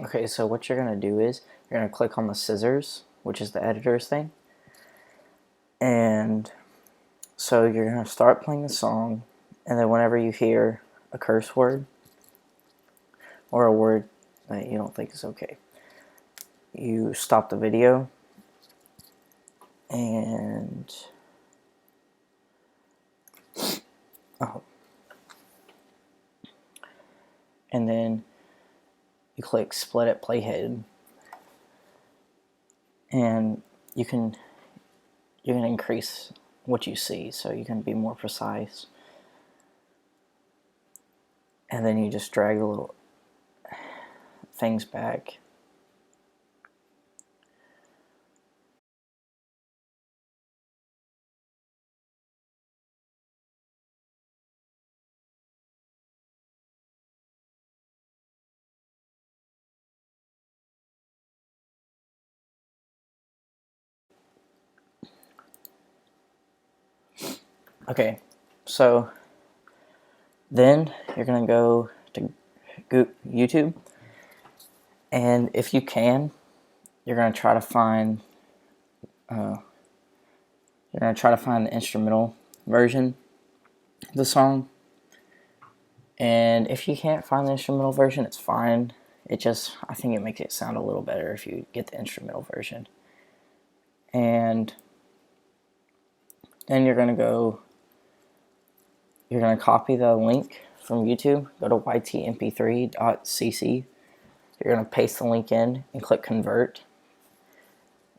Okay, so what you're going to do is you're going to click on the scissors, which is the editor's thing. And so you're going to start playing the song, and then whenever you hear a curse word or a word that you don't think is okay, you stop the video and and then you click split at playhead, and you can increase what you see so you can be more precise, and then you just drag the little things back. Okay, so then you're gonna go to YouTube, and if you can, you're gonna try to find the instrumental version of the song. And if you can't find the instrumental version, it's fine. I think it makes it sound a little better if you get the instrumental version. And then you're gonna copy the link from YouTube, go to ytmp3.cc. You're gonna paste the link in and click convert.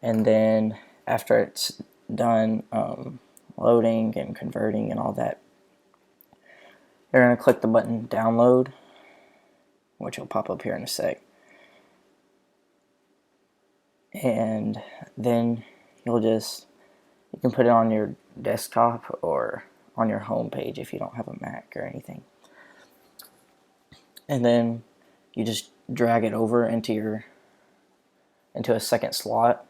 And then after it's done loading and converting and all that, you're going to click the button download, which will pop up here in a sec. And then you can put it on your desktop or on your home page if you don't have a Mac or anything. And then you just drag it over into a second slot.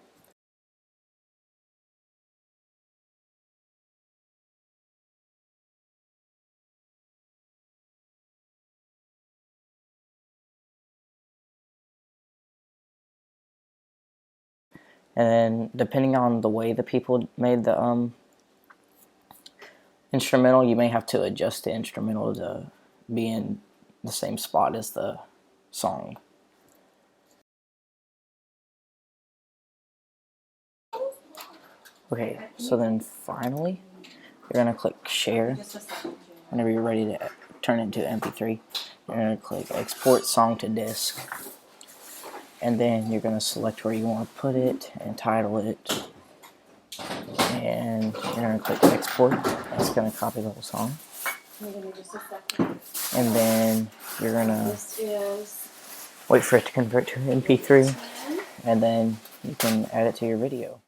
And then, depending on the way the people made the instrumental, you may have to adjust the instrumental to be in the same spot as the song. Okay, so then finally, you're going to click share. Whenever you're ready to turn it into MP3, you're going to click export song to disk. And then you're going to select where you want to put it and title it. And you're going to click export. It's going to copy the whole song. And then you're going to wait for it to convert to MP3. And then you can add it to your video.